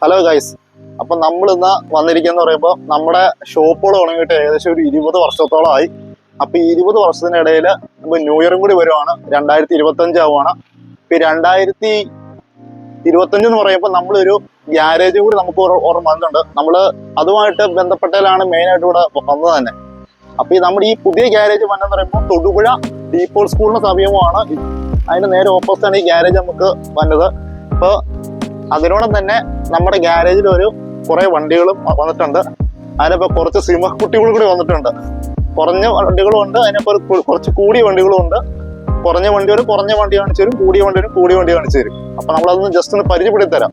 Hello guys, അപ്പൊ നമ്മൾ ഇന്ന് വന്നിരിക്കുന്ന പറയുമ്പോൾ നമ്മുടെ ഷോപ്പുകൾ തുടങ്ങിയിട്ട് ഏകദേശം ഒരു 20 വർഷത്തോളമായി. അപ്പൊ ഈ 20 വർഷത്തിനിടയിൽ ഇപ്പൊ ന്യൂ ഇയറും കൂടി വരുവാണ്, 2025 ആവുകയാണ്. ഇപ്പൊ 2025 എന്ന് പറയുമ്പോൾ നമ്മളൊരു ഗ്യാരേജും കൂടി നമുക്ക് ഓർമ്മ വന്നിട്ടുണ്ട്. നമ്മൾ അതുമായിട്ട് ബന്ധപ്പെട്ടാലാണ് മെയിൻ ആയിട്ട് ഇവിടെ വന്നത് തന്നെ. അപ്പൊ നമ്മുടെ ഈ പുതിയ ഗ്യാരേജ് വന്നെന്ന് പറയുമ്പോൾ തൊടുപുഴ ഡീപോൾ സ്കൂളിന് സമീപമാണ്. അതിന് നേരെ ഓപ്പോസിറ്റാണ് ഈ ഗ്യാരേജ് നമുക്ക് വന്നത്. അപ്പോൾ അതിനോടൊപ്പം തന്നെ നമ്മുടെ ഗ്യാരേജിൽ കുറെ വണ്ടികളും വന്നിട്ടുണ്ട്. അതിനിപ്പോൾ കുറച്ച് സിംഹക്കുട്ടികൾ കൂടി വന്നിട്ടുണ്ട്. കുറഞ്ഞ വണ്ടികളും ഉണ്ട്, അതിനിപ്പോൾ കുറച്ച് കൂടിയ വണ്ടികളും ഉണ്ട്. കുറഞ്ഞ വണ്ടി കാണിച്ചു തരും, കൂടിയ വണ്ടി കാണിച്ചു തരും. അപ്പൊ നമ്മളതൊന്ന് ജസ്റ്റ് ഒന്ന് പരിചയപ്പെടുത്തി തരാം.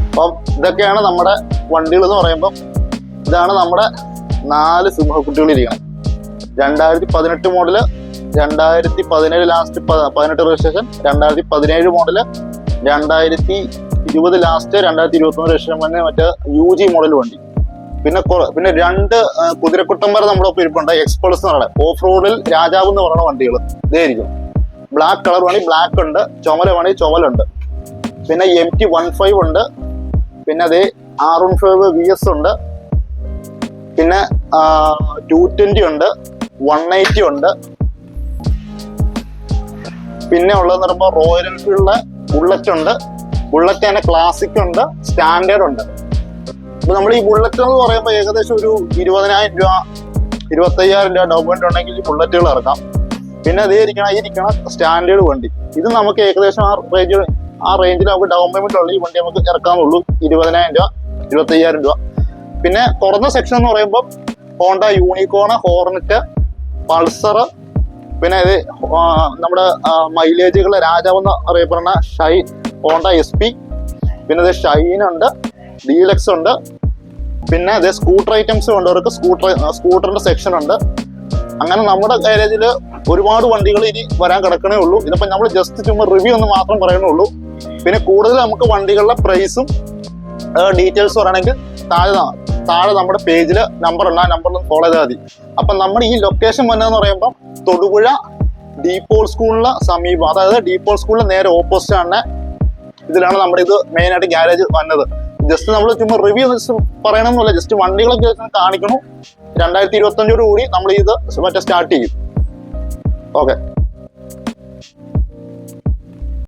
അപ്പം ഇതൊക്കെയാണ് നമ്മുടെ വണ്ടികൾ എന്ന് പറയുമ്പോൾ. ഇതാണ് നമ്മുടെ 4 സിംഹക്കുട്ടികൾ ഇരിക്കണം. 2018 model, 2017 last 18 registration, 2017 model, 2020 last, 2021 registration തന്നെ മറ്റേ UG മോഡൽ വണ്ടി. പിന്നെ 2 കുതിരക്കുട്ടന്മാർ നമ്മുടെ ഒപ്പം ഇരിപ്പുണ്ട്. എക്സ്പൾസ് എന്ന് പറയുന്നത് ഓഫ് റോഡിൽ രാജാവ് എന്ന് പറയുന്ന വണ്ടികൾ ഇതായിരിക്കും. ബ്ലാക്ക് കളർ വേണി ബ്ലാക്ക് ഉണ്ട്, ചുമല വേണി ചുമലുണ്ട്. പിന്നെ MT15 ഉണ്ട്, പിന്നെ അതേ R15 VS ഉണ്ട്, പിന്നെ 220 ഉണ്ട്, 180 ഉണ്ട്. പിന്നെ ഉള്ളതെന്ന് പറയുമ്പോൾ റോയൽ എൻഫീൽഡിലെ ബുള്ളറ്റ് ഉണ്ട്. ബുള്ളറ്റ് തന്നെ ക്ലാസിക് ഉണ്ട്, സ്റ്റാൻഡേർഡ് ഉണ്ട്. അപ്പൊ നമ്മൾ ഈ ബുള്ളറ്റ് എന്ന് പറയുമ്പോൾ ഏകദേശം ഒരു 20,000 രൂപ 25,000 രൂപ ഡൗൺ പേയ്മെന്റ് ഉണ്ടെങ്കിൽ ഈ ബുള്ളറ്റുകൾ ഇറക്കാം. പിന്നെ അതേ ഇരിക്കണം സ്റ്റാൻഡേർഡ് വണ്ടി. ഇത് നമുക്ക് ഏകദേശം ആ റേഞ്ചിൽ നമുക്ക് ഡൗൺ പേയ്മെന്റ് ഉള്ള ഈ വണ്ടി നമുക്ക് ഇറക്കാന്നുള്ളൂ. 20,000 രൂപ 25,000 രൂപ. പിന്നെ കുറഞ്ഞ സെക്ഷൻ എന്ന് പറയുമ്പോൾ ഹോണ്ട യൂണിക്കോൺ, ഹോർണറ്റ്, പൾസർ, പിന്നെ ഇത് നമ്മുടെ മൈലേജുകൾ രാജാവെന്ന് അറിയപ്പെടുന്ന ഹോണ്ട SP, പിന്നെ ഇത് ഷൈൻ ഉണ്ട്, ഡീലക്സ് ഉണ്ട്. പിന്നെ ഇത് സ്കൂട്ടർ ഐറ്റംസ് കൊണ്ടവർക്ക് സ്കൂട്ടറിന്റെ സെക്ഷൻ ഉണ്ട്. അങ്ങനെ നമ്മുടെ ഗാരേജിൽ ഒരുപാട് വണ്ടികൾ ഇനി വരാൻ കിടക്കണേ ഉള്ളൂ. ഇതിപ്പോ നമ്മൾ ജസ്റ്റ് ചുമ്മാ റിവ്യൂ ഒന്ന് മാത്രം പറയണുള്ളൂ. പിന്നെ കൂടുതൽ നമുക്ക് വണ്ടികളുടെ പ്രൈസും ഡീറ്റെയിൽസ് പറയണമെങ്കിൽ താഴെ നമ്മുടെ പേജിൽ നമ്പർ ഉണ്ട്, ആ നമ്പറിൽ ഫോളോ ചെയ്താൽ മതി. അപ്പൊ നമ്മുടെ ഈ ലൊക്കേഷൻ വന്നതെന്ന് പറയുമ്പോൾ തൊടുപുഴ ഡീപോൾ സ്കൂളിന് സമീപം, അതായത് ഡീപോൾ സ്കൂളിന് നേരെ ഓപ്പോസിറ്റ് ആണ്. ഇതിലാണ് നമ്മുടെ ഇത് മെയിൻ ആയിട്ട് ഗ്യാരേജ് വന്നത്. ജസ്റ്റ് നമ്മൾ ചുമ്മാ റിവ്യൂ പറയണമെന്നില്ല, ജസ്റ്റ് വണ്ടികളൊക്കെ കാണിക്കണം. 2025 കൂടി നമ്മൾ ഇത് മറ്റേ സ്റ്റാർട്ട് ചെയ്യും. ഓക്കെ.